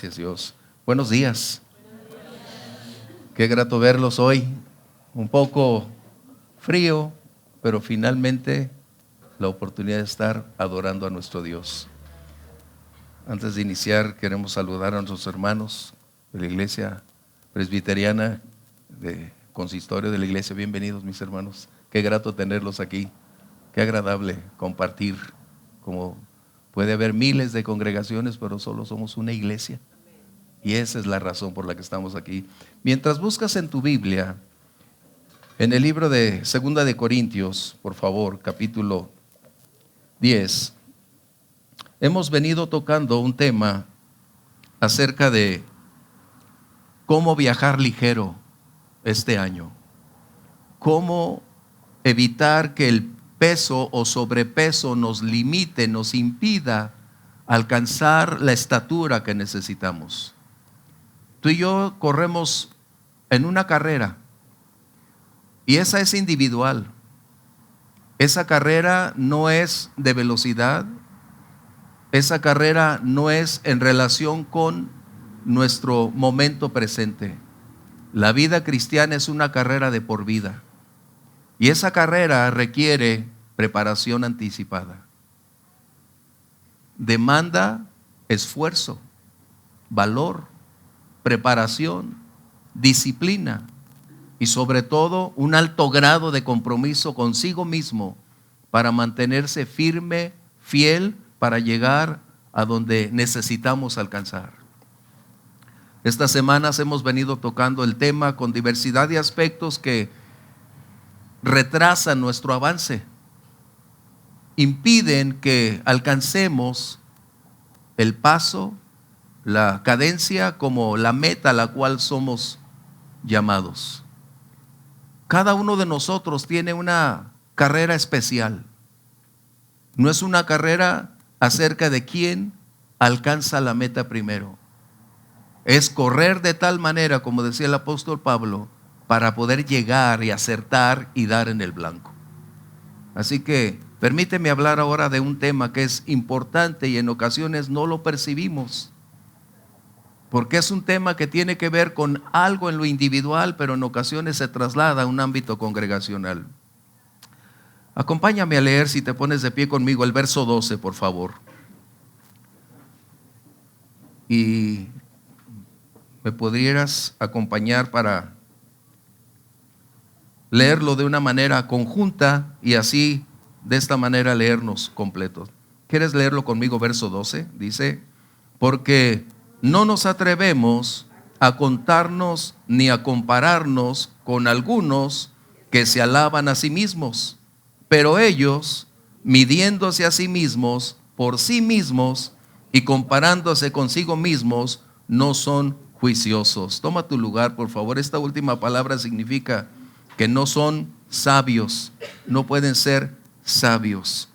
Gracias, Dios. Buenos días. Qué grato verlos hoy. Un poco frío, pero finalmente la oportunidad de estar adorando a nuestro Dios. Antes de iniciar, queremos saludar a nuestros hermanos de la iglesia presbiteriana, de consistorio de la iglesia. Bienvenidos, mis hermanos. Qué grato tenerlos aquí. Qué agradable compartir. Como puede haber miles de congregaciones, pero solo somos una iglesia. Y esa es la razón por la que estamos aquí. Mientras buscas en tu Biblia, en el libro de 2 de Corintios, por favor, capítulo 10, hemos venido tocando un tema acerca de cómo viajar ligero este año. Cómo evitar que el peso o sobrepeso nos limite, nos impida alcanzar la estatura que necesitamos. Tú y yo corremos en una carrera y esa es individual. Esa carrera no es de velocidad, esa carrera no es en relación con nuestro momento presente. La vida cristiana es una carrera de por vida y esa carrera requiere preparación anticipada. Demanda esfuerzo, valor, preparación, disciplina y sobre todo un alto grado de compromiso consigo mismo para mantenerse firme, fiel, para llegar a donde necesitamos alcanzar. Estas semanas hemos venido tocando el tema con diversidad de aspectos que retrasan nuestro avance, impiden que alcancemos el paso, la cadencia como la meta a la cual somos llamados. Cada uno de nosotros tiene una carrera especial. No es una carrera acerca de quién alcanza la meta primero. Es correr de tal manera, como decía el apóstol Pablo, para poder llegar y acertar y dar en el blanco. Así que permíteme hablar ahora de un tema que es importante y en ocasiones no lo percibimos, porque es un tema que tiene que ver con algo en lo individual, pero en ocasiones se traslada a un ámbito congregacional. Acompáñame a leer, si te pones de pie conmigo, el verso 12, por favor. Y me podrías acompañar para leerlo de una manera conjunta y así, de esta manera, leernos completos. ¿Quieres leerlo conmigo? Verso 12, dice: porque no nos atrevemos a contarnos ni a compararnos con algunos que se alaban a sí mismos, pero ellos, midiéndose a sí mismos por sí mismos y comparándose consigo mismos, no son juiciosos. Toma tu lugar, por favor. Esta última palabra significa que no son sabios, no pueden ser sabios.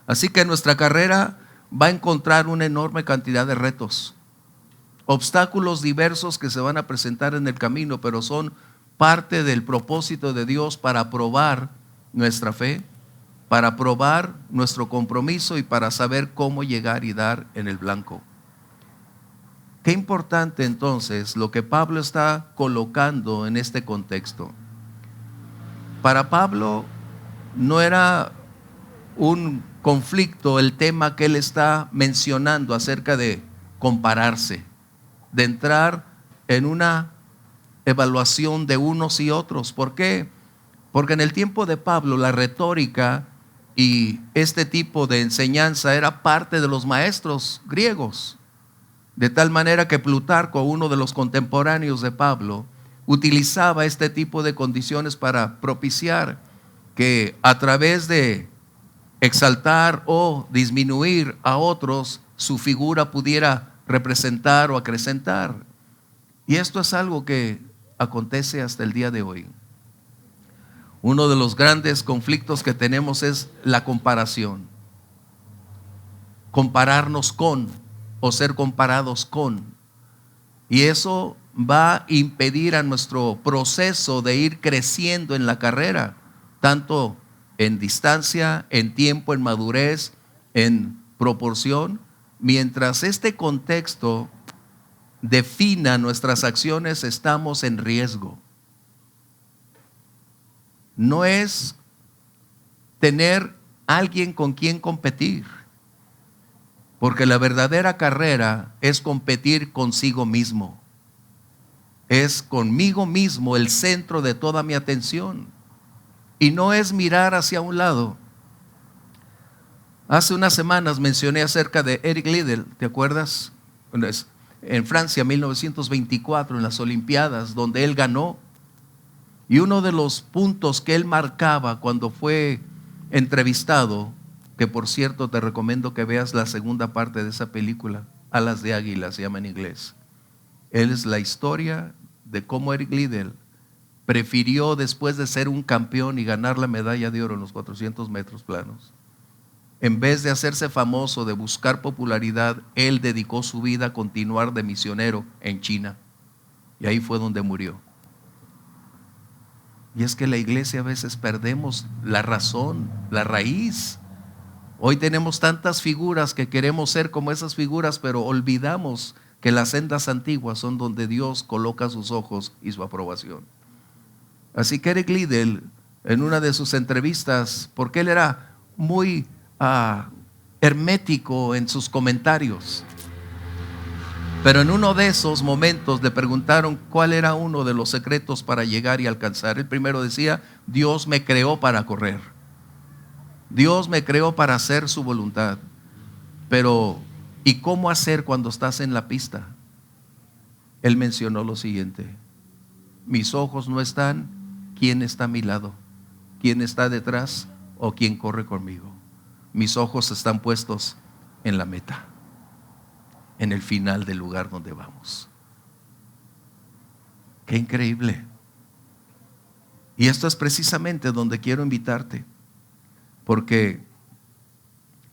Así que nuestra carrera va a encontrar una enorme cantidad de retos, obstáculos diversos que se van a presentar en el camino, pero son parte del propósito de Dios para probar nuestra fe, para probar nuestro compromiso y para saber cómo llegar y dar en el blanco. Qué importante entonces lo que Pablo está colocando en este contexto. Para Pablo no era un conflicto el tema que él está mencionando acerca de compararse, de entrar en una evaluación de unos y otros. ¿Por qué? Porque en el tiempo de Pablo la retórica y este tipo de enseñanza era parte de los maestros griegos, de tal manera que Plutarco, uno de los contemporáneos de Pablo, utilizaba este tipo de condiciones para propiciar que a través de exaltar o disminuir a otros, su figura pudiera representar o acrecentar. Y esto es algo que acontece hasta el día de hoy. Uno de los grandes conflictos que tenemos es la comparación. Compararnos con o ser comparados con. Y eso va a impedir a nuestro proceso de ir creciendo en la carrera, tanto en distancia, en tiempo, en madurez, en proporción. Mientras este contexto defina nuestras acciones, estamos en riesgo. No es tener alguien con quien competir, porque la verdadera carrera es competir consigo mismo. Es conmigo mismo el centro de toda mi atención, y no es mirar hacia un lado. Hace unas semanas mencioné acerca de Eric Liddell, ¿te acuerdas? En Francia, 1924, en las Olimpiadas, donde él ganó. Y uno de los puntos que él marcaba cuando fue entrevistado, que por cierto te recomiendo que veas la segunda parte de esa película, Alas de Águila se llama en inglés. Él es la historia de cómo Eric Liddell prefirió, después de ser un campeón y ganar la medalla de oro en los 400 metros planos, en vez de hacerse famoso, de buscar popularidad, él dedicó su vida a continuar de misionero en China. Y ahí fue donde murió. Y es que la iglesia a veces perdemos la razón, la raíz. Hoy tenemos tantas figuras que queremos ser como esas figuras, pero olvidamos que las sendas antiguas son donde Dios coloca sus ojos y su aprobación. Así que Eric Liddell, en una de sus entrevistas, porque él era muy hermético en sus comentarios, pero en uno de esos momentos le preguntaron cuál era uno de los secretos para llegar y alcanzar. El primero decía: Dios me creó para correr, Dios me creó para hacer su voluntad. Pero ¿y cómo hacer cuando estás en la pista? Él mencionó lo siguiente: mis ojos no están quién está a mi lado, quién está detrás o quién corre conmigo. Mis ojos están puestos en la meta, en el final del lugar donde vamos. Qué increíble. Y esto es precisamente donde quiero invitarte, porque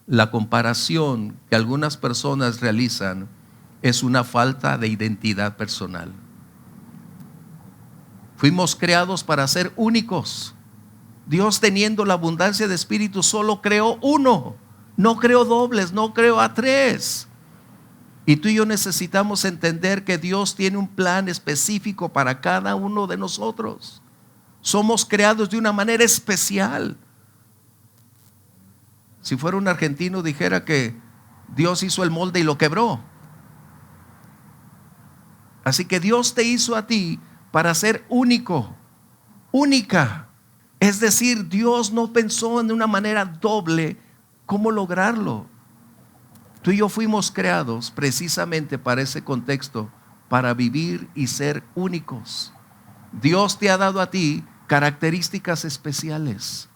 la comparación que algunas personas realizan es una falta de identidad personal. Fuimos creados para ser únicos. Dios, teniendo la abundancia de espíritu, solo creó uno. No creó dobles, no creó a tres. Y tú y yo necesitamos entender que Dios tiene un plan específico para cada uno de nosotros. Somos creados de una manera especial. Si fuera un argentino, dijera que Dios hizo el molde y lo quebró. Así que Dios te hizo a ti para ser único, única. Es decir, Dios no pensó en una manera doble cómo lograrlo. Tú y yo fuimos creados precisamente para ese contexto, para vivir y ser únicos. Dios te ha dado a ti características especiales,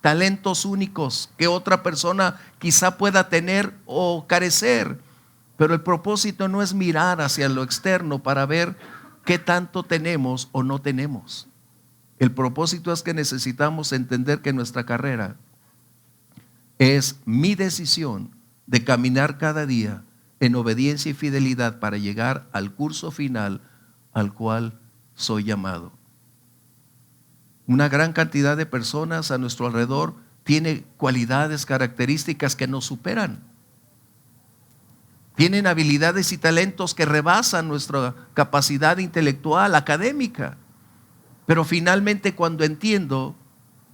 talentos únicos que otra persona quizá pueda tener o carecer. Pero el propósito no es mirar hacia lo externo para ver qué tanto tenemos o no tenemos. El propósito es que necesitamos entender que nuestra carrera es mi decisión de caminar cada día en obediencia y fidelidad para llegar al curso final al cual soy llamado. Una gran cantidad de personas a nuestro alrededor tiene cualidades, características que nos superan. Tienen habilidades y talentos que rebasan nuestra capacidad intelectual, académica. Pero finalmente, cuando entiendo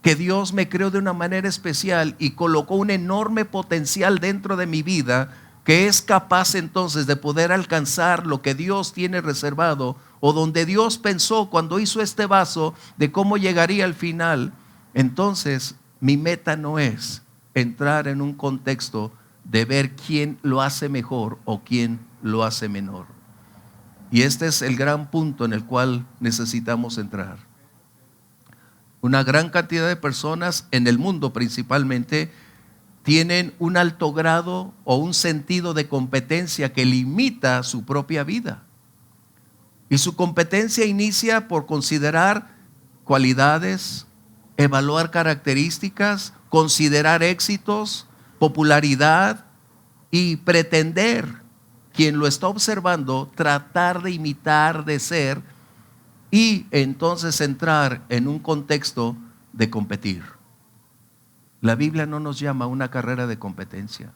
que Dios me creó de una manera especial y colocó un enorme potencial dentro de mi vida, que es capaz entonces de poder alcanzar lo que Dios tiene reservado, o donde Dios pensó cuando hizo este vaso de cómo llegaría al final, entonces mi meta no es entrar en un contexto de ver quién lo hace mejor o quién lo hace menor. Y este es el gran punto en el cual necesitamos entrar. Una gran cantidad de personas en el mundo principalmente tienen un alto grado o un sentido de competencia que limita su propia vida. Y su competencia inicia por considerar cualidades, evaluar características, considerar éxitos, popularidad y pretender, quien lo está observando, tratar de imitar, de ser, y entonces entrar en un contexto de competir. La Biblia no nos llama a una carrera de competencia.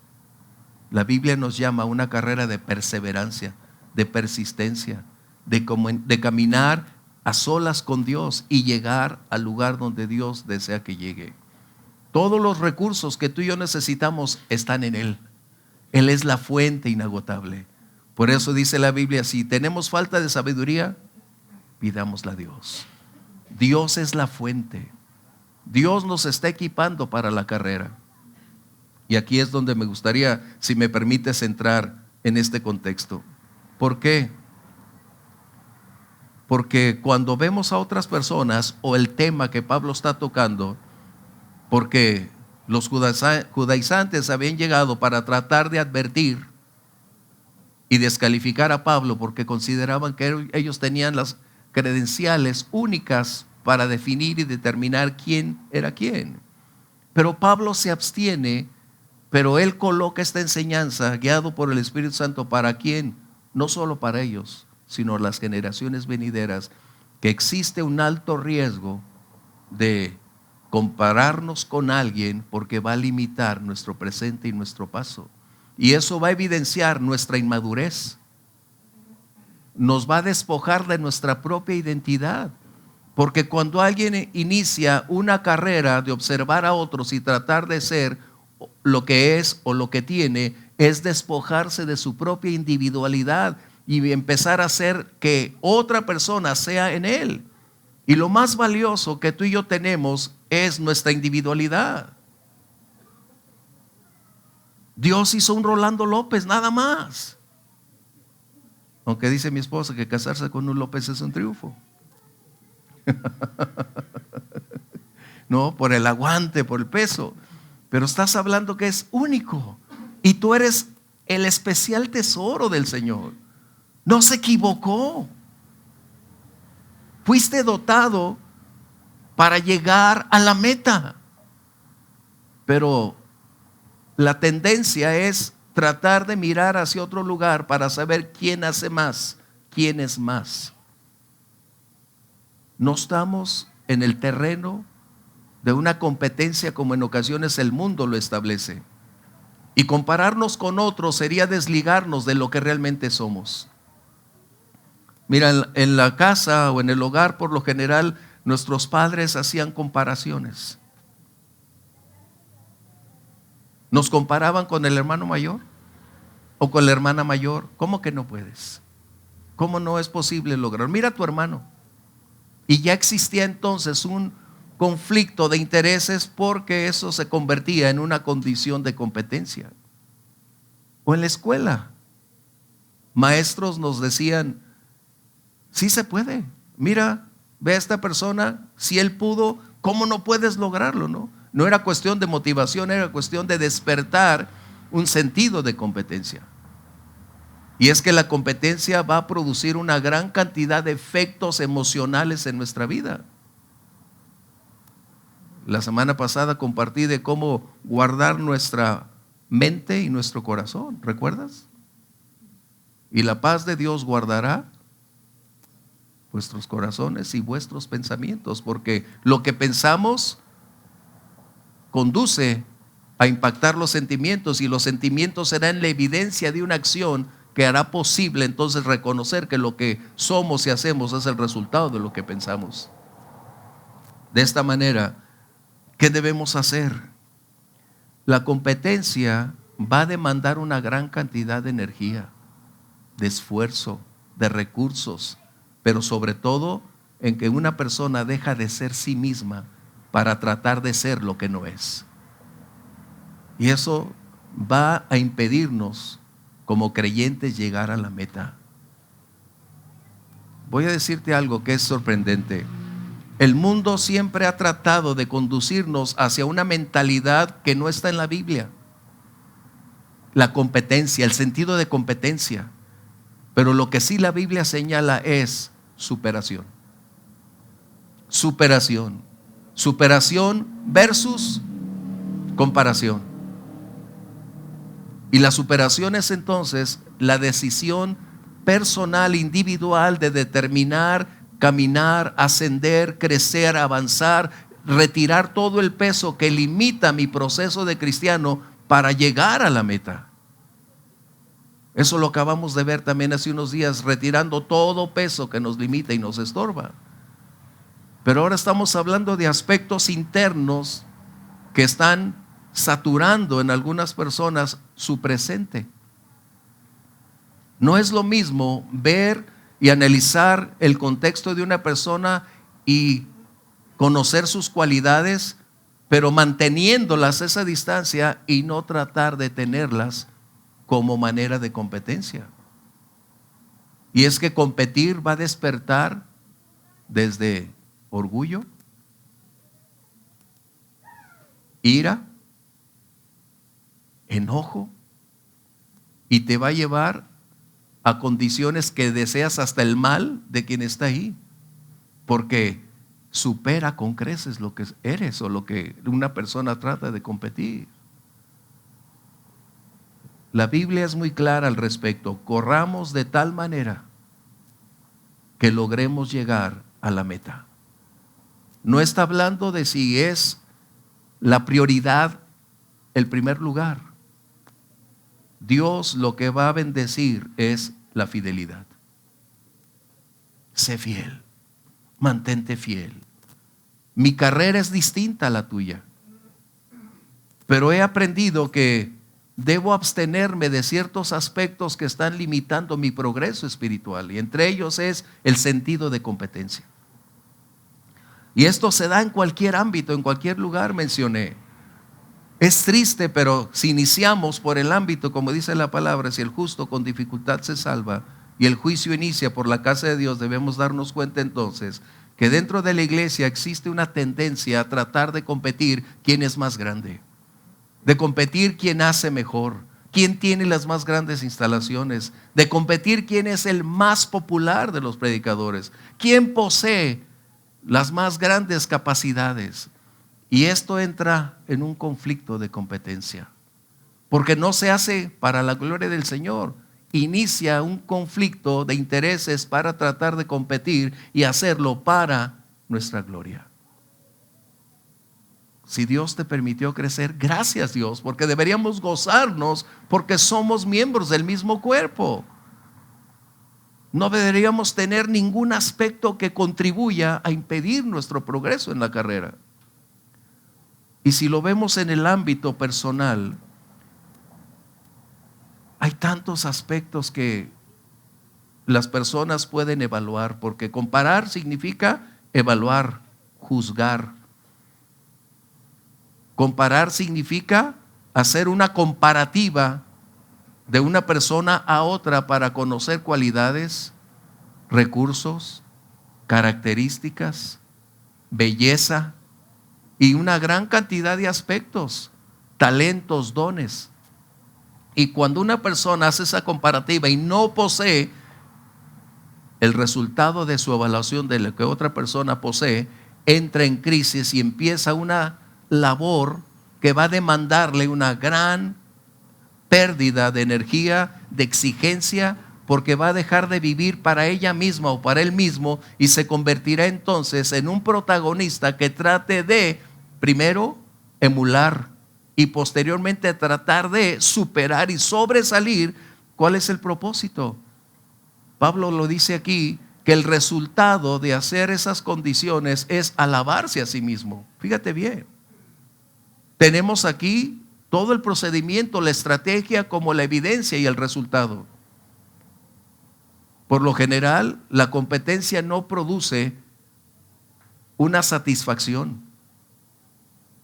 La Biblia nos llama a una carrera de perseverancia. de persistencia, de caminar a solas con Dios y llegar al lugar donde Dios desea que llegue. Todos los recursos que tú y yo necesitamos están en Él. Él es la fuente inagotable. Por eso dice la Biblia, si tenemos falta de sabiduría, pidámosla a Dios. Dios es la fuente. Dios nos está equipando para la carrera. Y aquí es donde me gustaría, si me permites, entrar en este contexto. ¿Por qué? Porque cuando vemos a otras personas o el tema que Pablo está tocando, porque los judaizantes habían llegado para tratar de advertir y descalificar a Pablo porque consideraban que ellos tenían las credenciales únicas para definir y determinar quién era quién. Pero Pablo se abstiene, pero él coloca esta enseñanza guiado por el Espíritu Santo para quién, no solo para ellos, sino las generaciones venideras, que existe un alto riesgo de compararnos con alguien porque va a limitar nuestro presente y nuestro paso. Y eso va a evidenciar nuestra inmadurez. Nos va a despojar de nuestra propia identidad. Porque cuando alguien inicia una carrera de observar a otros y tratar de ser lo que es o lo que tiene, es despojarse de su propia individualidad y empezar a hacer que otra persona sea en él. Y lo más valioso que tú y yo tenemos es nuestra individualidad. Dios hizo un Rolando López, nada más. Aunque dice mi esposa que casarse con un López es un triunfo. No, por el aguante, por el peso. Pero estás hablando que es único. Y tú eres el especial tesoro del Señor. No se equivocó. Fuiste dotado para llegar a la meta. Pero la tendencia es tratar de mirar hacia otro lugar para saber quién hace más, quién es más. No estamos en el terreno de una competencia como en ocasiones el mundo lo establece. Y compararnos con otros sería desligarnos de lo que realmente somos. Mira, en la casa o en el hogar, por lo general, nuestros padres hacían comparaciones. Nos comparaban con el hermano mayor o con la hermana mayor. ¿Cómo que no puedes? ¿Cómo no es posible lograr? Mira a tu hermano. Y ya existía entonces un conflicto de intereses porque eso se convertía en una condición de competencia. O en la escuela, maestros nos decían, sí se puede. Mira, ve a esta persona, si él pudo, ¿cómo no puedes lograrlo? No era cuestión de motivación, era cuestión de despertar un sentido de competencia. Y es que la competencia va a producir una gran cantidad de efectos emocionales en nuestra vida. La semana pasada compartí de cómo guardar nuestra mente y nuestro corazón, ¿recuerdas? Y la paz de Dios guardará vuestros corazones y vuestros pensamientos, porque lo que pensamos conduce a impactar los sentimientos, y los sentimientos serán la evidencia de una acción que hará posible entonces reconocer que lo que somos y hacemos es el resultado de lo que pensamos. De esta manera, ¿qué debemos hacer? La competencia va a demandar una gran cantidad de energía, de esfuerzo, de recursos, pero sobre todo en que una persona deja de ser sí misma para tratar de ser lo que no es. Y eso va a impedirnos como creyentes llegar a la meta. Voy a decirte algo que es sorprendente. El mundo siempre ha tratado de conducirnos hacia una mentalidad que no está en la Biblia. La competencia, el sentido de competencia. Pero lo que sí la Biblia señala es superación. Superación. Superación versus comparación. Y la superación es entonces la decisión personal, individual de determinar, caminar, ascender, crecer, avanzar, retirar todo el peso que limita mi proceso de cristiano para llegar a la meta. Eso lo acabamos de ver también hace unos días, retirando todo peso que nos limita y nos estorba. Pero ahora estamos hablando de aspectos internos que están saturando en algunas personas su presente. No es lo mismo ver y analizar el contexto de una persona y conocer sus cualidades, pero manteniéndolas a esa distancia y no tratar de tenerlas como manera de competencia. Y es que competir va a despertar desde orgullo, ira, enojo, y te va a llevar a condiciones que deseas hasta el mal de quien está ahí, porque supera con creces lo que eres o lo que una persona trata de competir. La Biblia es muy clara al respecto. Corramos de tal manera que logremos llegar a la meta. No está hablando de si es la prioridad el primer lugar. Dios lo que va a bendecir es la fidelidad. Sé fiel, mantente fiel. Mi carrera es distinta a la tuya, pero he aprendido que debo abstenerme de ciertos aspectos que están limitando mi progreso espiritual, y entre ellos es el sentido de competencia. Y esto se da en cualquier ámbito, en cualquier lugar, mencioné. Es triste, pero si iniciamos por el ámbito, como dice la palabra, si el justo con dificultad se salva y el juicio inicia por la casa de Dios, debemos darnos cuenta entonces que dentro de la iglesia existe una tendencia a tratar de competir quién es más grande, de competir quién hace mejor, quién tiene las más grandes instalaciones, de competir quién es el más popular de los predicadores, quién posee las más grandes capacidades. Y esto entra en un conflicto de competencia, porque no se hace para la gloria del Señor. Inicia un conflicto de intereses para tratar de competir y hacerlo para nuestra gloria. Si Dios te permitió crecer, gracias Dios, porque deberíamos gozarnos porque somos miembros del mismo cuerpo. No deberíamos tener ningún aspecto que contribuya a impedir nuestro progreso en la carrera. Y si lo vemos en el ámbito personal, hay tantos aspectos que las personas pueden evaluar, porque comparar significa evaluar, juzgar. Comparar significa hacer una comparativa de una persona a otra para conocer cualidades, recursos, características, belleza y una gran cantidad de aspectos, talentos, dones. Y cuando una persona hace esa comparativa y no posee el resultado de su evaluación de lo que otra persona posee, entra en crisis y empieza una labor que va a demandarle una gran pérdida de energía, de exigencia, porque va a dejar de vivir para ella misma o para él mismo y se convertirá entonces en un protagonista que trate de, primero, emular y posteriormente tratar de superar y sobresalir. ¿Cuál es el propósito? Pablo lo dice aquí, que el resultado de hacer esas condiciones es alabarse a sí mismo. Fíjate bien, tenemos aquí todo el procedimiento, la estrategia como la evidencia y el resultado. Por lo general, la competencia no produce una satisfacción.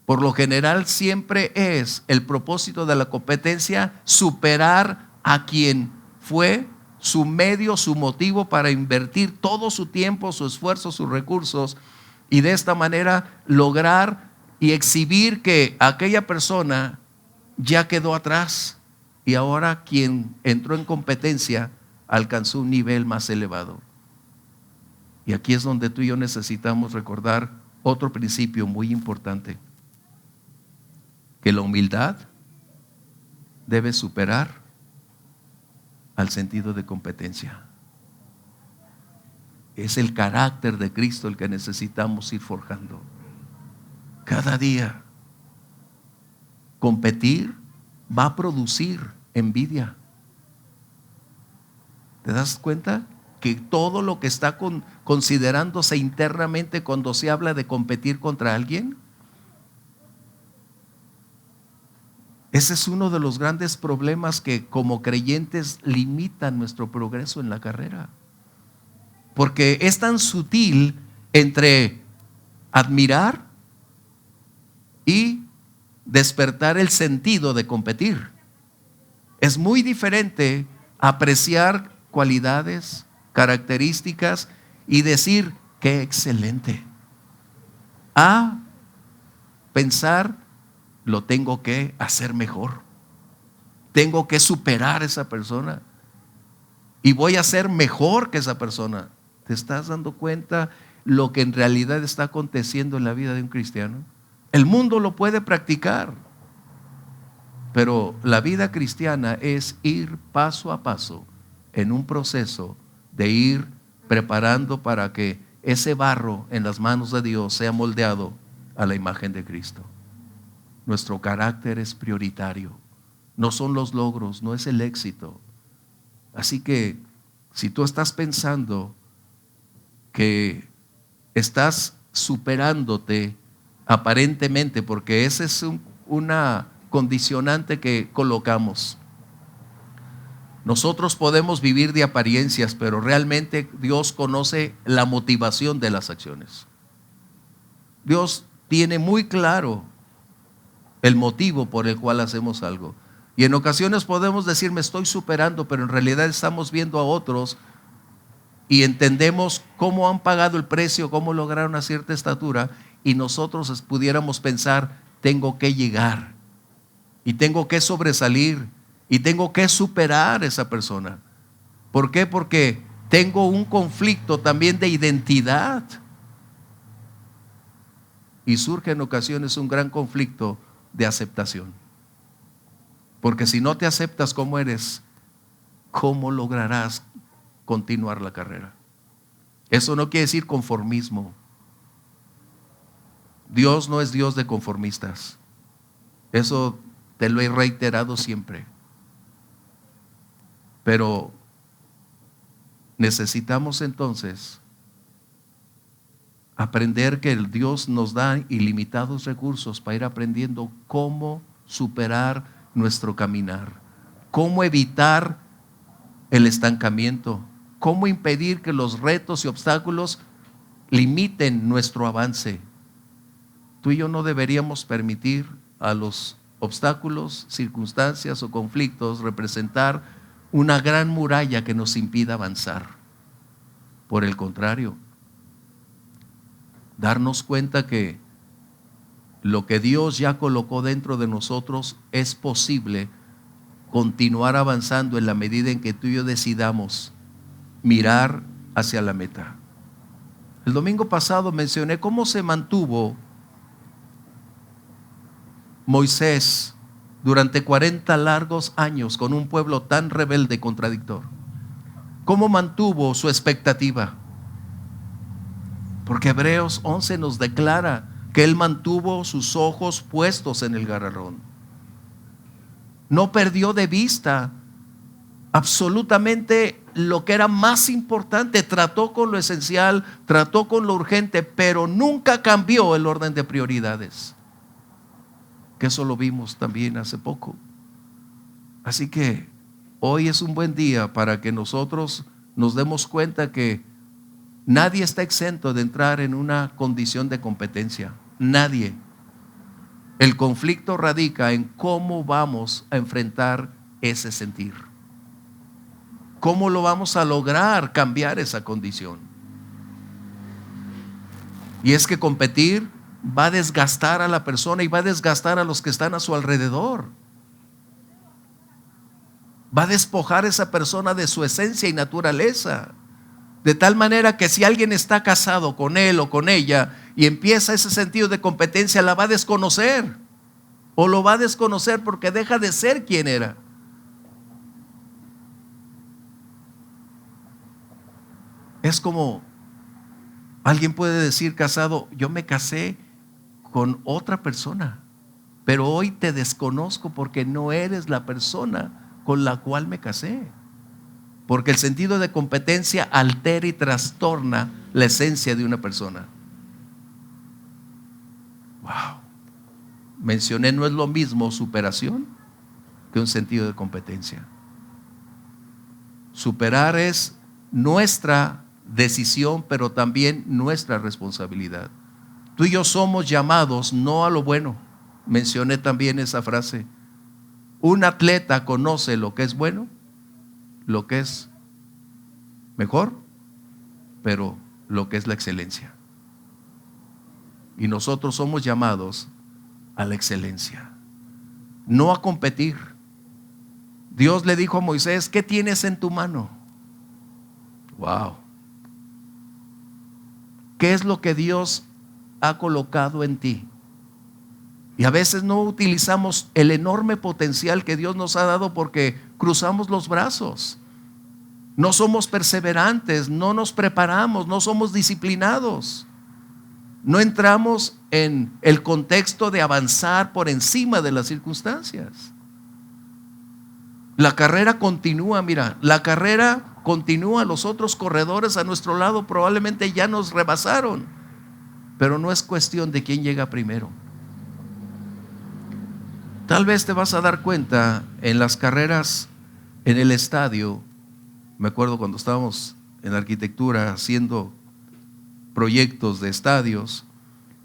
Por lo general, siempre es el propósito de la competencia superar a quien fue su medio, su motivo para invertir todo su tiempo, su esfuerzo, sus recursos, y de esta manera lograr y exhibir que aquella persona ya quedó atrás y ahora quien entró en competencia alcanzó un nivel más elevado. Y aquí es donde tú y yo necesitamos recordar otro principio muy importante, que la humildad debe superar al sentido de competencia. Es el carácter de Cristo el que necesitamos ir forjando cada día. Competir va a producir envidia, ¿Te das cuenta? Que todo lo que está considerándose internamente cuando se habla de competir contra alguien, ese es uno de los grandes problemas que como creyentes limitan nuestro progreso en la carrera. Porque es tan sutil entre admirar y despertar el sentido de competir. Es muy diferente apreciar cualidades, características y decir qué excelente, a pensar lo tengo que hacer mejor, tengo que superar a esa persona y voy a ser mejor que esa persona. ¿Te estás dando cuenta lo que en realidad está aconteciendo en la vida de un cristiano? El mundo lo puede practicar, pero la vida cristiana es ir paso a paso en un proceso de ir preparando para que ese barro en las manos de Dios sea moldeado a la imagen de Cristo. Nuestro carácter es prioritario, no son los logros, no es el éxito. Así que si tú estás pensando que estás superándote aparentemente, porque ese es una condicionante que colocamos. Nosotros podemos vivir de apariencias, pero realmente Dios conoce la motivación de las acciones. Dios tiene muy claro el motivo por el cual hacemos algo. Y en ocasiones podemos decir, me estoy superando, pero en realidad estamos viendo a otros y entendemos cómo han pagado el precio, cómo lograron una cierta estatura, y nosotros pudiéramos pensar, tengo que llegar y tengo que sobresalir y tengo que superar a esa persona. ¿Por qué? Porque tengo un conflicto también de identidad. Y surge en ocasiones un gran conflicto de aceptación. Porque si no te aceptas como eres, ¿cómo lograrás continuar la carrera? Eso no quiere decir conformismo. Dios no es Dios de conformistas. Eso te lo he reiterado siempre. Pero necesitamos entonces aprender que el Dios nos da ilimitados recursos para ir aprendiendo cómo superar nuestro caminar, cómo evitar el estancamiento, cómo impedir que los retos y obstáculos limiten nuestro avance. Tú y yo no deberíamos permitir a los obstáculos, circunstancias o conflictos representar una gran muralla que nos impida avanzar. Por el contrario, darnos cuenta que lo que Dios ya colocó dentro de nosotros es posible continuar avanzando en la medida en que tú y yo decidamos mirar hacia la meta. El domingo pasado mencioné cómo se mantuvo Moisés durante 40 largos años con un pueblo tan rebelde y contradictor. ¿Cómo mantuvo su expectativa? Porque Hebreos 11 nos declara que él mantuvo sus ojos puestos en el galardón. No perdió de vista absolutamente lo que era más importante. Trató con lo esencial, trató con lo urgente, pero nunca cambió el orden de prioridades. Que eso lo vimos también hace poco. Así que hoy es un buen día para que nosotros nos demos cuenta que nadie está exento de entrar en una condición de competencia. Nadie. El conflicto radica en cómo vamos a enfrentar ese sentir. ¿Cómo lo vamos a lograr cambiar esa condición? Y es que competir va a desgastar a la persona y va a desgastar a los que están a su alrededor. Va a despojar a esa persona de su esencia y naturaleza. De tal manera que si alguien está casado con él o con ella y empieza ese sentido de competencia, la va a desconocer. O lo va a desconocer porque deja de ser quien era. Es como alguien puede decir casado, yo me casé con otra persona, pero hoy te desconozco porque no eres la persona con la cual me casé. Porque el sentido de competencia altera y trastorna la esencia de una persona. Wow. Mencioné, no es lo mismo superación que un sentido de competencia. Superar es nuestra decisión, pero también nuestra responsabilidad. Tú y yo somos llamados no a lo bueno. Mencioné también esa frase. Un atleta conoce lo que es bueno, lo que es mejor, pero lo que es la excelencia. Y nosotros somos llamados a la excelencia, no a competir. Dios le dijo a Moisés: ¿qué tienes en tu mano? Wow. ¿Qué es lo que Dios ha colocado en ti? Y a veces no utilizamos el enorme potencial que Dios nos ha dado porque cruzamos los brazos. No somos perseverantes, no nos preparamos, no somos disciplinados. No entramos en el contexto de avanzar por encima de las circunstancias. La carrera continúa, mira, la carrera continúa. Los otros corredores a nuestro lado probablemente ya nos rebasaron, pero no es cuestión de quién llega primero. Tal vez te vas a dar cuenta en las carreras en el estadio. Me acuerdo cuando estábamos en arquitectura haciendo proyectos de estadios,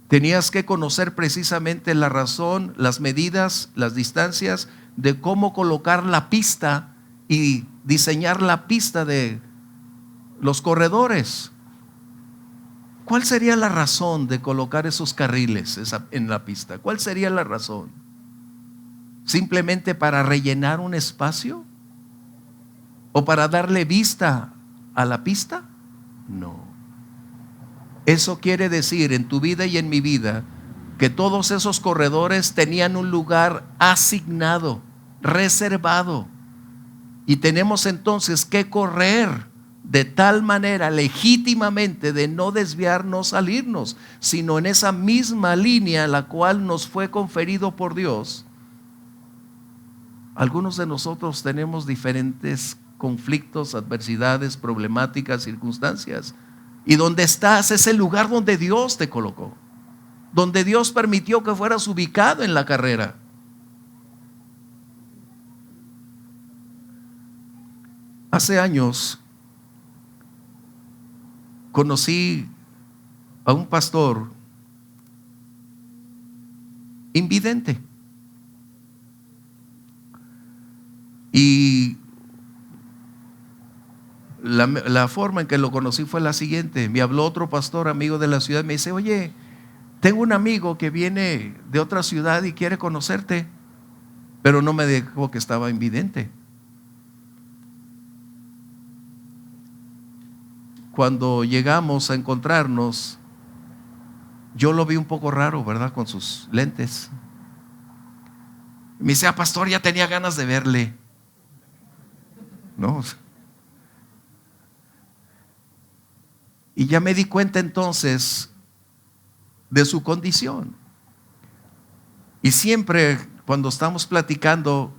tenías que conocer precisamente la razón, las medidas, las distancias de cómo colocar la pista y diseñar la pista de los corredores. ¿Cuál sería la razón de colocar esos carriles en la pista? ¿Cuál sería la razón? ¿Simplemente para rellenar un espacio? ¿O para darle vista a la pista? No. Eso quiere decir en tu vida y en mi vida que todos esos corredores tenían un lugar asignado, reservado. Y tenemos entonces que correr de tal manera legítimamente de no desviarnos, salirnos, sino en esa misma línea la cual nos fue conferido por Dios. Algunos de nosotros tenemos diferentes conflictos, adversidades, problemáticas, circunstancias. Y donde estás es el lugar donde Dios te colocó, donde Dios permitió que fueras ubicado en la carrera. Hace años conocí a un pastor invidente. Y la forma en que lo conocí fue la siguiente. Me habló otro pastor amigo de la ciudad, me dice: oye, tengo un amigo que viene de otra ciudad y quiere conocerte. Pero no me dijo que estaba invidente. Cuando llegamos a encontrarnos, yo lo vi un poco raro, ¿verdad? Con sus lentes. Me dice: pastor, ya tenía ganas de verle. No. Y ya me di cuenta entonces de su condición. Y siempre cuando estamos platicando,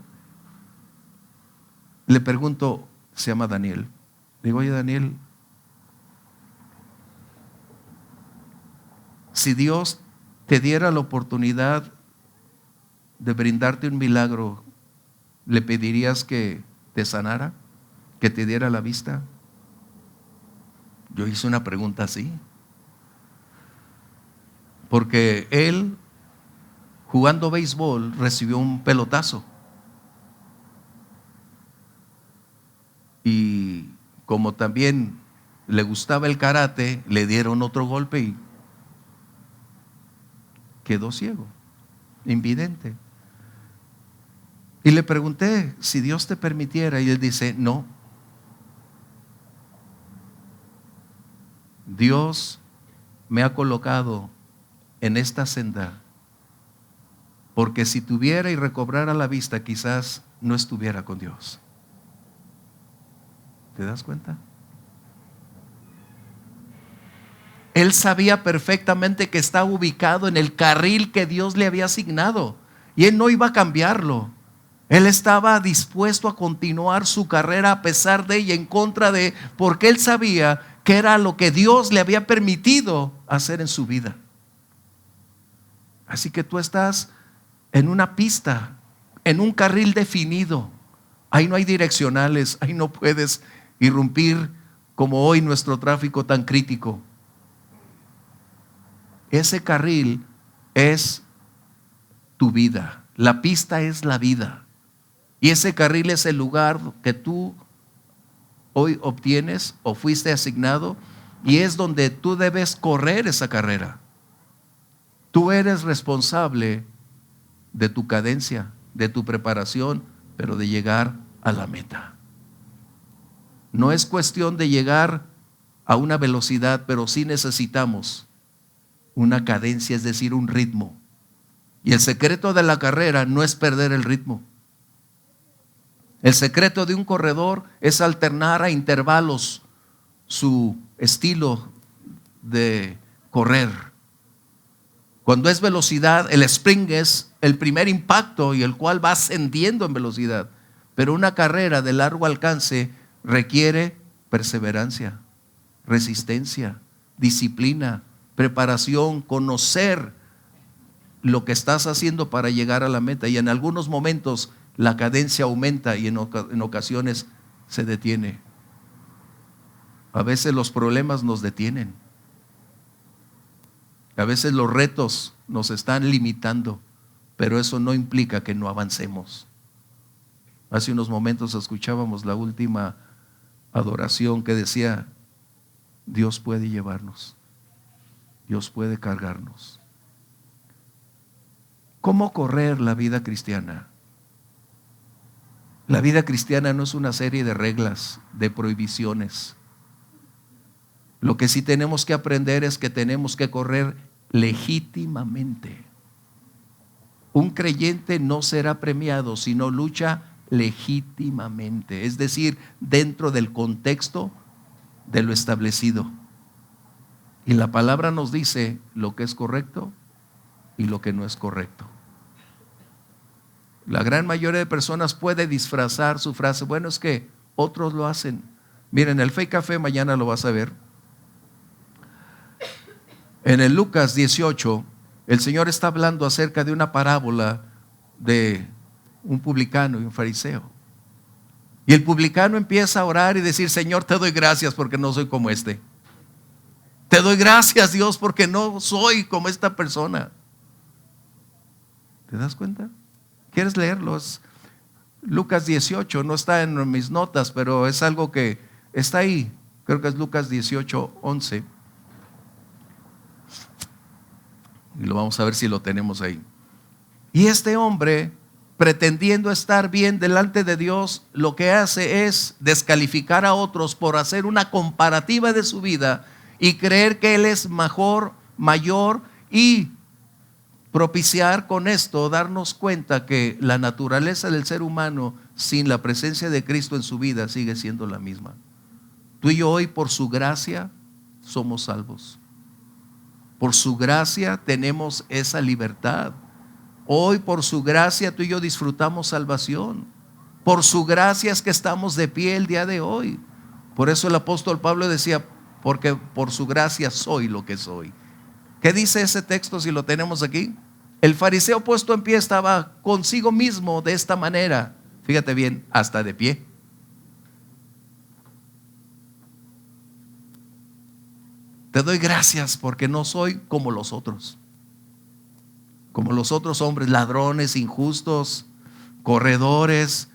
le pregunto, se llama Daniel. Le digo: oye, Daniel, si Dios te diera la oportunidad de brindarte un milagro, ¿le pedirías que te sanara? ¿Que te diera la vista? Yo hice una pregunta así, porque él, jugando béisbol, recibió un pelotazo. Y como también le gustaba el karate, le dieron otro golpe y quedó ciego, invidente. Y le pregunté si Dios te permitiera, y él dice: no. Dios me ha colocado en esta senda porque si tuviera y recobrara la vista, quizás no estuviera con Dios. ¿Te das cuenta? Él sabía perfectamente que estaba ubicado en el carril que Dios le había asignado y él no iba a cambiarlo. Él estaba dispuesto a continuar su carrera a pesar de y en contra de, porque él sabía que era lo que Dios le había permitido hacer en su vida. Así que tú estás en una pista, en un carril definido. Ahí no hay direccionales, ahí no puedes irrumpir como hoy nuestro tráfico tan crítico. Ese carril es tu vida, la pista es la vida. Y ese carril es el lugar que tú hoy obtienes o fuiste asignado, y es donde tú debes correr esa carrera. Tú eres responsable de tu cadencia, de tu preparación, pero de llegar a la meta. No es cuestión de llegar a una velocidad, pero sí necesitamos una cadencia, es decir, un ritmo. Y el secreto de la carrera no es perder el ritmo. El secreto de un corredor es alternar a intervalos su estilo de correr. Cuando es velocidad, el sprint es el primer impacto y el cual va ascendiendo en velocidad. Pero una carrera de largo alcance requiere perseverancia, resistencia, disciplina, preparación, conocer lo que estás haciendo para llegar a la meta. Y en algunos momentos la cadencia aumenta y en ocasiones se detiene. A veces los problemas nos detienen. A veces los retos nos están limitando, pero eso no implica que no avancemos. Hace unos momentos escuchábamos la última adoración que decía: Dios puede llevarnos, Dios puede cargarnos. ¿Cómo correr la vida cristiana? La vida cristiana no es una serie de reglas, de prohibiciones. Lo que sí tenemos que aprender es que tenemos que correr legítimamente. Un creyente no será premiado si no lucha legítimamente, es decir, dentro del contexto de lo establecido. Y la palabra nos dice lo que es correcto y lo que no es correcto. La gran mayoría de personas puede disfrazar su frase: bueno, es que otros lo hacen. Miren, el Fe Café mañana lo vas a ver. En el Lucas 18, el Señor está hablando acerca de una parábola de un publicano y un fariseo. Y el publicano empieza a orar y decir: Señor, te doy gracias porque no soy como este. Te doy gracias, Dios, porque no soy como esta persona. ¿Te das cuenta? ¿Quieres leerlo? Es Lucas 18, no está en mis notas, pero es algo que está ahí. Creo que es Lucas 18, 11. Y lo vamos a ver si lo tenemos ahí. Y este hombre, pretendiendo estar bien delante de Dios, lo que hace es descalificar a otros por hacer una comparativa de su vida y creer que él es mejor, mayor, y propiciar con esto, darnos cuenta que la naturaleza del ser humano sin la presencia de Cristo en su vida sigue siendo la misma. Tú y yo hoy, por su gracia, somos salvos. Por su gracia tenemos esa libertad. Hoy, por su gracia, tú y yo disfrutamos salvación. Por su gracia es que estamos de pie el día de hoy. Por eso el apóstol Pablo decía: porque por su gracia soy lo que soy. ¿Qué dice ese texto si lo tenemos aquí? El fariseo puesto en pie estaba consigo mismo de esta manera. Fíjate bien, hasta de pie. Te doy gracias porque no soy como los otros. Como los otros hombres, ladrones, injustos, corredores.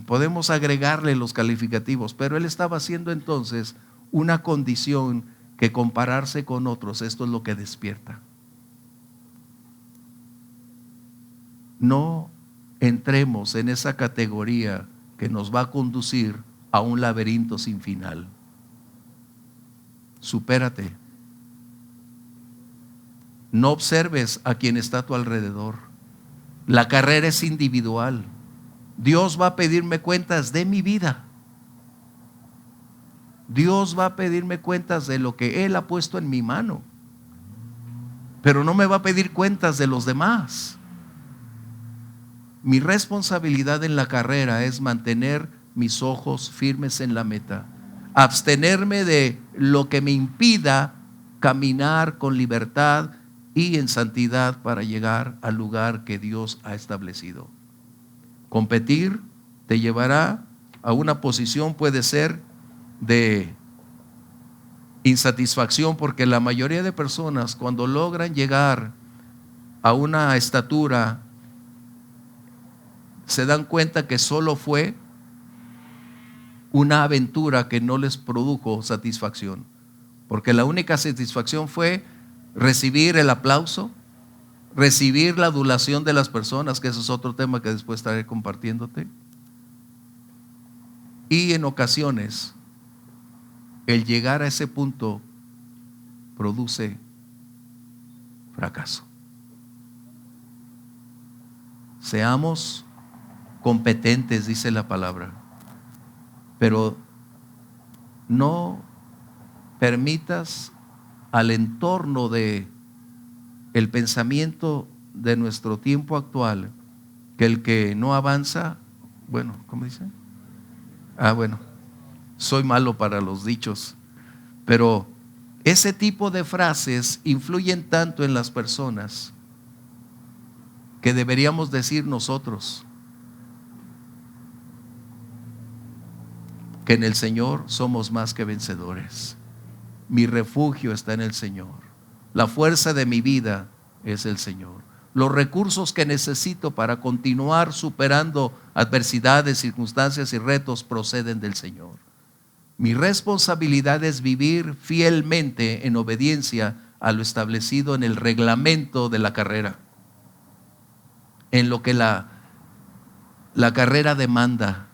Podemos agregarle los calificativos, pero él estaba haciendo entonces una condición que compararse con otros, esto es lo que despierta. No entremos en esa categoría que nos va a conducir a un laberinto sin final. Supérate. No observes a quien está a tu alrededor. La carrera es individual. Dios va a pedirme cuentas de mi vida. Dios va a pedirme cuentas de lo que Él ha puesto en mi mano, pero no me va a pedir cuentas de los demás. Mi responsabilidad en la carrera es mantener mis ojos firmes en la meta, abstenerme de lo que me impida caminar con libertad y en santidad para llegar al lugar que Dios ha establecido. Competir te llevará a una posición, puede ser de insatisfacción, porque la mayoría de personas, cuando logran llegar a una estatura, se dan cuenta que solo fue una aventura que no les produjo satisfacción, porque la única satisfacción fue recibir el aplauso, recibir la adulación de las personas, que ese es otro tema que después estaré compartiéndote. Y en ocasiones el llegar a ese punto produce fracaso. Seamos competentes, dice la palabra, pero no permitas al entorno de el pensamiento de nuestro tiempo actual que el que no avanza, bueno, ¿cómo dice? Bueno, soy malo para los dichos, pero ese tipo de frases influyen tanto en las personas que deberíamos decir nosotros que en el Señor somos más que vencedores. Mi refugio está en el Señor. La fuerza de mi vida es el Señor. Los recursos que necesito para continuar superando adversidades, circunstancias y retos proceden del Señor. Mi responsabilidad es vivir fielmente en obediencia a lo establecido en el reglamento de la carrera, en lo que la carrera demanda.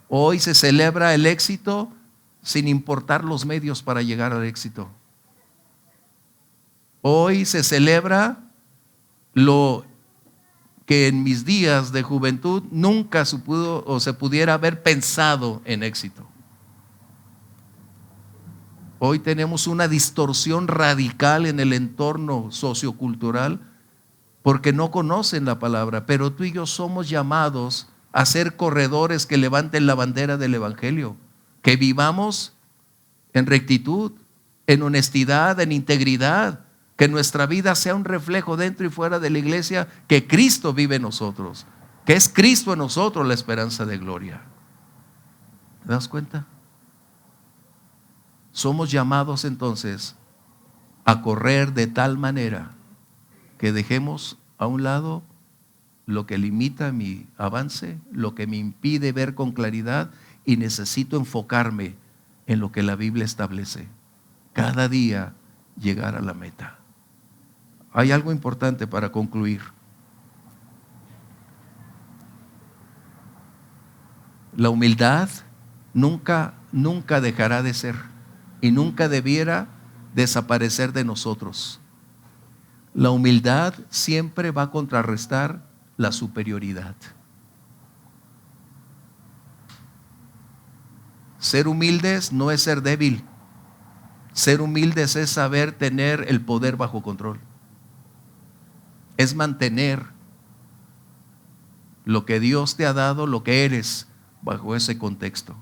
Hoy se celebra el éxito sin importar los medios para llegar al éxito. Hoy se celebra lo que en mis días de juventud nunca se pudo o se pudiera haber pensado en éxito. Hoy tenemos una distorsión radical en el entorno sociocultural porque no conocen la palabra, pero tú y yo somos llamados a ser corredores que levanten la bandera del Evangelio, que vivamos en rectitud, en honestidad, en integridad, que nuestra vida sea un reflejo dentro y fuera de la iglesia, que Cristo vive en nosotros, que es Cristo en nosotros la esperanza de gloria. ¿Te das cuenta? Somos llamados entonces a correr de tal manera que dejemos a un lado lo que limita mi avance, lo que me impide ver con claridad, y necesito enfocarme en lo que la Biblia establece. Cada día llegar a la meta. Hay algo importante para concluir. La humildad nunca dejará de ser y nunca debiera desaparecer de nosotros. La humildad siempre va a contrarrestar la superioridad. Ser humildes no es ser débil. Ser humildes es saber tener el poder bajo control. Es mantener lo que Dios te ha dado, lo que eres, bajo ese contexto.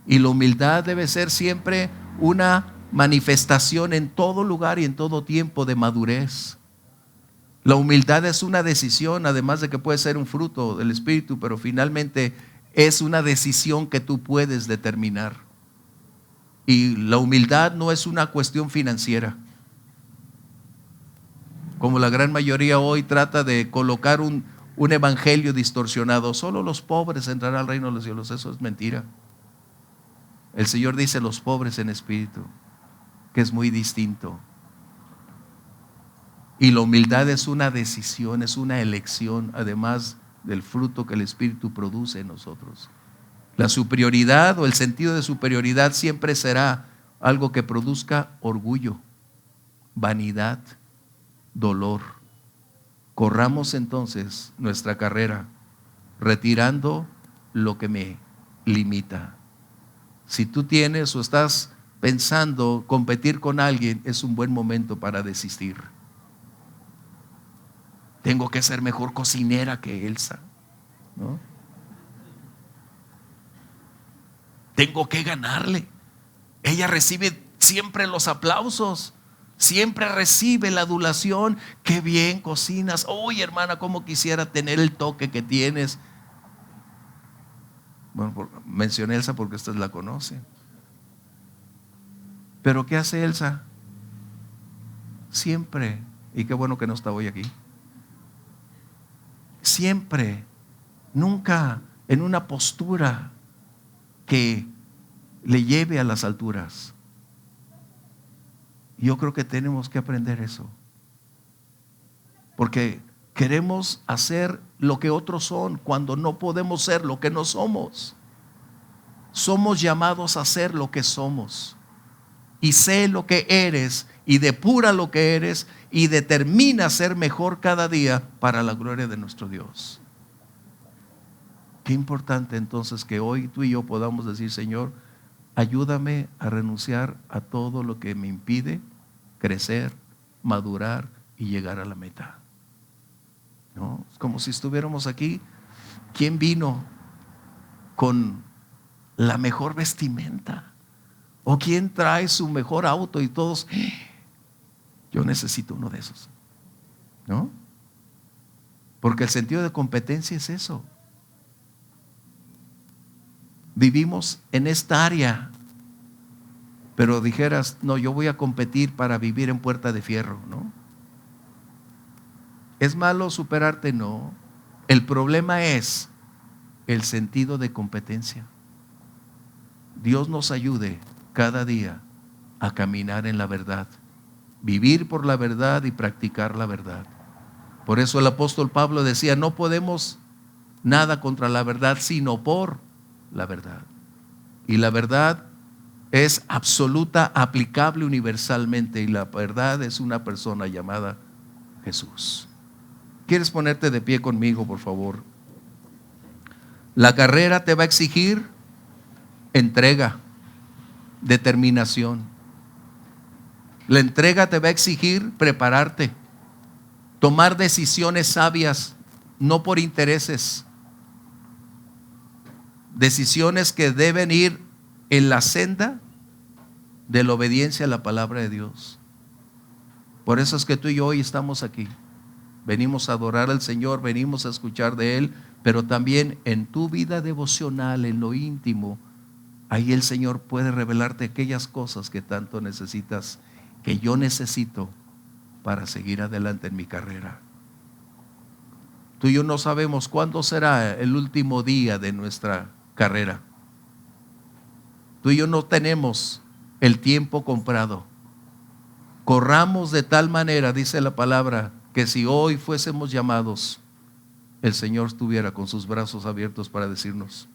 Y la humildad debe ser siempre una manifestación en todo lugar y en todo tiempo de madurez. La humildad es una decisión, además de que puede ser un fruto del Espíritu, pero finalmente es una decisión que tú puedes determinar. Y la humildad no es una cuestión financiera, como la gran mayoría hoy trata de colocar un evangelio distorsionado. Solo los pobres entrarán al reino de los cielos. Eso es mentira. El Señor dice los pobres en espíritu, que es muy distinto. Y la humildad es una decisión, es una elección, además del fruto que el Espíritu produce en nosotros. La superioridad o el sentido de superioridad siempre será algo que produzca orgullo, vanidad, dolor. Corramos entonces nuestra carrera retirando lo que me limita. Si tú tienes o estás pensando competir con alguien, es un buen momento para desistir. Tengo que ser mejor cocinera que Elsa, ¿no? Tengo que ganarle. Ella recibe siempre los aplausos, siempre recibe la adulación. Qué bien cocinas. Oye, hermana, cómo quisiera tener el toque que tienes. Bueno, mencioné a Elsa porque ustedes la conocen. Pero ¿qué hace Elsa? Siempre, y qué bueno que no está hoy aquí, siempre, nunca en una postura que le lleve a las alturas. Yo creo que tenemos que aprender eso, porque queremos hacer lo que otros son cuando no podemos ser lo que no somos. Somos llamados a ser lo que somos. Y sé lo que eres, y depura lo que eres, y determina ser mejor cada día para la gloria de nuestro Dios. Qué importante entonces que hoy tú y yo podamos decir: Señor, ayúdame a renunciar a todo lo que me impide crecer, madurar y llegar a la meta. ¿No? Es como si estuviéramos aquí. ¿Quién vino con la mejor vestimenta? ¿O quién trae su mejor auto? Y todos, yo necesito uno de esos, ¿no? Porque el sentido de competencia es eso. Vivimos en esta área, pero dijeras: no, yo voy a competir para vivir en Puerta de Fierro, ¿no? ¿Es malo superarte? No. El problema es el sentido de competencia. Dios nos ayude cada día a caminar en la verdad, vivir por la verdad y practicar la verdad. Por eso el apóstol Pablo decía: no podemos nada contra la verdad, sino por la verdad. Y la verdad es absoluta, aplicable universalmente, y la verdad es una persona llamada Jesús. ¿Quieres ponerte de pie conmigo, por favor? La carrera te va a exigir entrega, determinación. La entrega te va a exigir prepararte, tomar decisiones sabias, no por intereses, decisiones que deben ir en la senda de la obediencia a la palabra de Dios. Por eso es que tú y yo hoy estamos aquí. Venimos a adorar al Señor, venimos a escuchar de Él, pero también en tu vida devocional, en lo íntimo, ahí el Señor puede revelarte aquellas cosas que tanto necesitas, que yo necesito para seguir adelante en mi carrera. Tú y yo no sabemos cuándo será el último día de nuestra carrera. Tú y yo no tenemos el tiempo comprado. Corramos de tal manera, dice la palabra, que si hoy fuésemos llamados, el Señor estuviera con sus brazos abiertos para decirnos: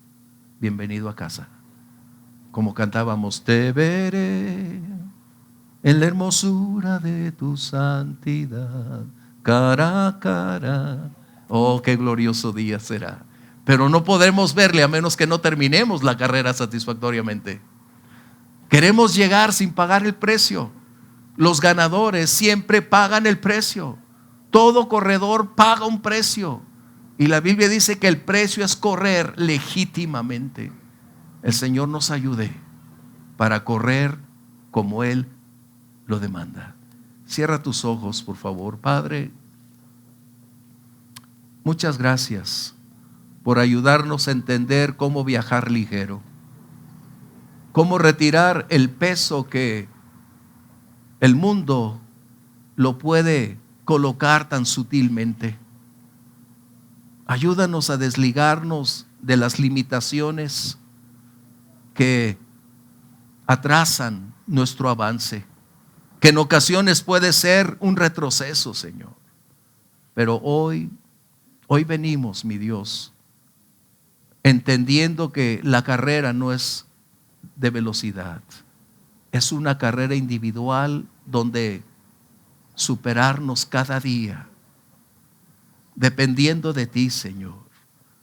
bienvenido a casa. Como cantábamos: te veré en la hermosura de tu santidad, cara a cara. Oh, qué glorioso día será. Pero no podremos verle a menos que no terminemos la carrera satisfactoriamente. Queremos llegar sin pagar el precio. Los ganadores siempre pagan el precio. Todo corredor paga un precio. Y la Biblia dice que el precio es correr legítimamente. El Señor nos ayude para correr como Él lo demanda. Cierra tus ojos, por favor. Padre, muchas gracias por ayudarnos a entender cómo viajar ligero, cómo retirar el peso que el mundo lo puede colocar tan sutilmente. Ayúdanos a desligarnos de las limitaciones que atrasan nuestro avance, que en ocasiones puede ser un retroceso, Señor. Pero hoy venimos, mi Dios, entendiendo que la carrera no es de velocidad, es una carrera individual donde superarnos cada día, dependiendo de ti, Señor,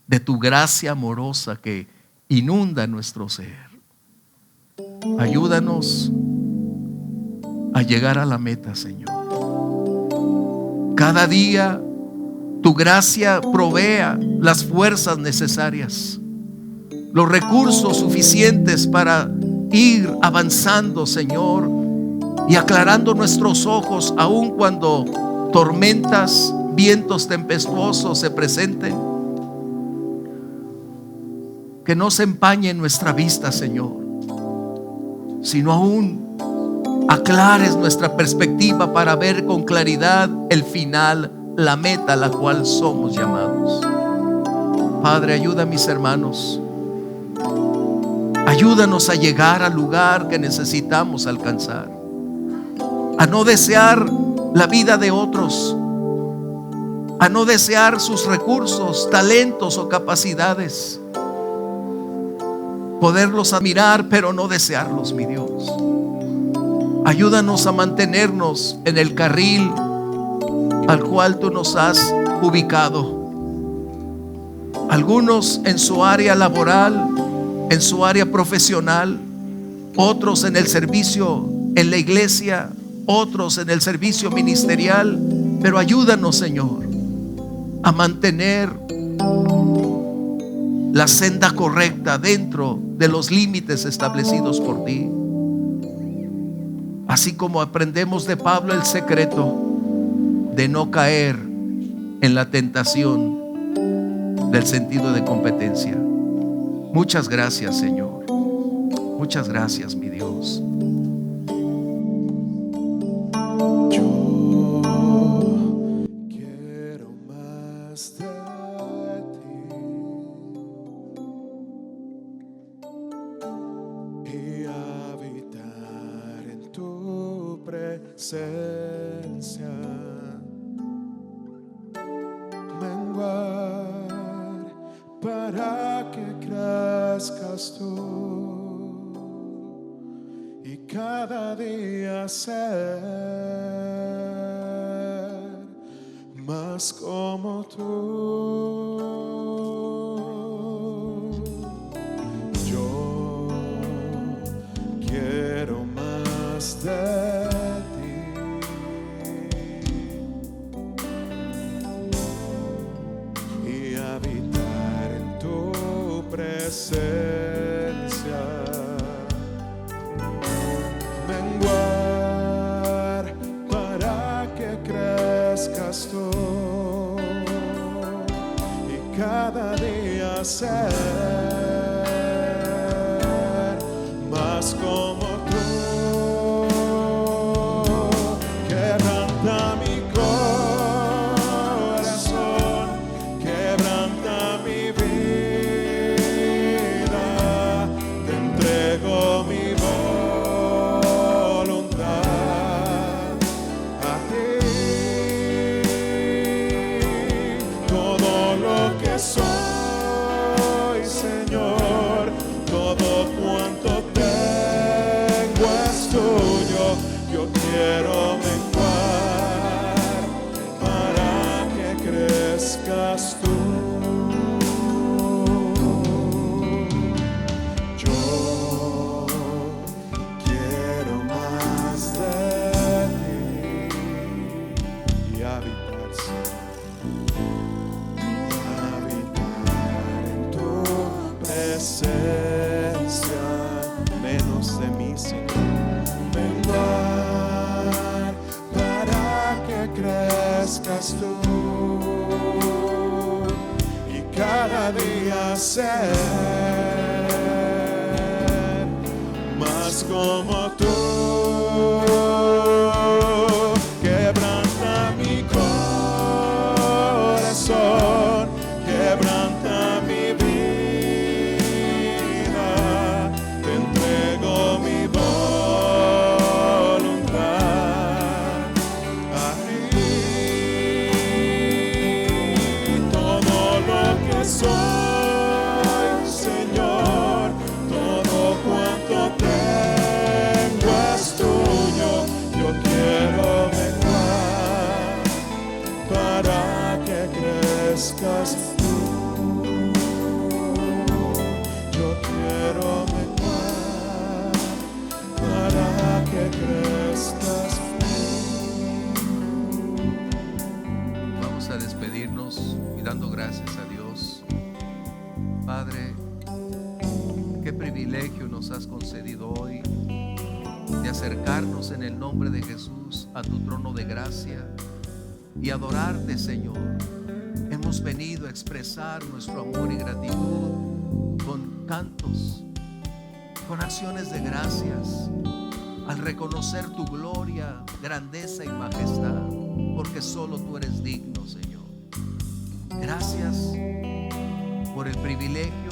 de tu gracia amorosa que inunda nuestro ser. Ayúdanos a llegar a la meta, Señor. Cada día tu gracia provea las fuerzas necesarias, los recursos suficientes para ir avanzando, Señor, y aclarando nuestros ojos aun cuando tormentas, vientos tempestuosos se presenten. Que no se empañe nuestra vista, Señor, sino aún aclares nuestra perspectiva para ver con claridad el final, la meta a la cual somos llamados. Padre, ayuda a mis hermanos. Ayúdanos a llegar al lugar que necesitamos alcanzar, a no desear la vida de otros, a no desear sus recursos, talentos o capacidades, poderlos admirar pero no desearlos, mi Dios. Ayúdanos a mantenernos en el carril al cual tú nos has ubicado. Algunos en su área laboral, en su área profesional, otros en el servicio en la iglesia, otros en el servicio ministerial. Pero ayúdanos, Señor, a mantener la senda correcta dentro de los límites establecidos por ti. Así como aprendemos de Pablo el secreto de no caer en la tentación del sentido de competencia. Muchas gracias, Señor. Muchas gracias, mi Dios. Yo quiero más de ti y habitar en tu presencia, menguar para que crezcas tú y cada día ser más como tú. Yo quiero más de ti y habitar en tu presencia, menguar para que crezcas tú y cada día ser más como tú. Quebranta mi corazón, quebranta mi vida, te entrego mi voluntad a ti. Todo lo que soy, Señor, todo cuanto tengo es tuyo. Yo quiero menguar para que crezcas tú. Yo quiero más de ti y habitar, habitar en tu presencia, menos de mí, Señor, menguar para que crezcas tú y cada día ser más como tú. Quebranta mi corazón, quebranta mi vida, te entrego mi voluntad a ti. Todo lo que soy, Señor, todo cuanto tengo nos has concedido hoy de acercarnos en el nombre de Jesús a tu trono de gracia y adorarte, Señor. Hemos venido a expresar nuestro amor y gratitud con cantos, con acciones de gracias, al reconocer tu gloria, grandeza y majestad, porque solo tú eres digno, Señor. Gracias por el privilegio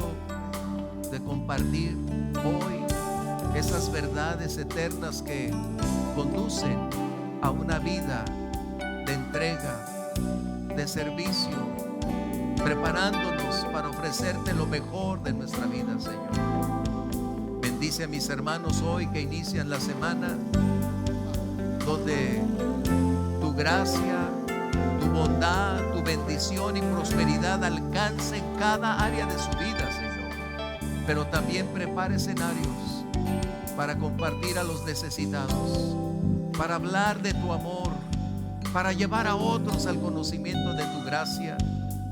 de compartir hoy esas verdades eternas que conducen a una vida de entrega, de servicio, preparándonos para ofrecerte lo mejor de nuestra vida, Señor. Bendice a mis hermanos hoy que inician la semana, donde tu gracia, tu bondad, tu bendición y prosperidad alcancen cada área de su vida, Señor. Pero también prepara escenarios para compartir a los necesitados, para hablar de tu amor, para llevar a otros al conocimiento de tu gracia.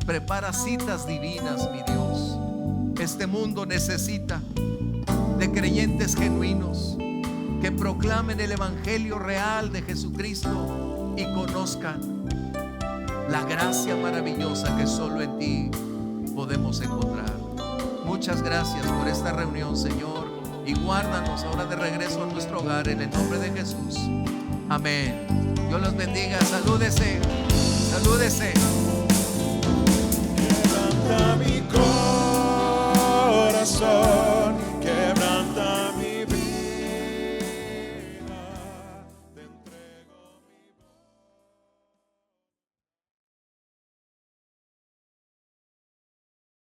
Prepara citas divinas, mi Dios. Este mundo necesita de creyentes genuinos que proclamen el evangelio real de Jesucristo y conozcan la gracia maravillosa que solo en ti podemos encontrar. Muchas gracias por esta reunión, Señor, y guárdanos ahora de regreso a nuestro hogar en el nombre de Jesús. Amén. Dios los bendiga. Salúdese. Salúdese. Quebranta mi corazón, quebranta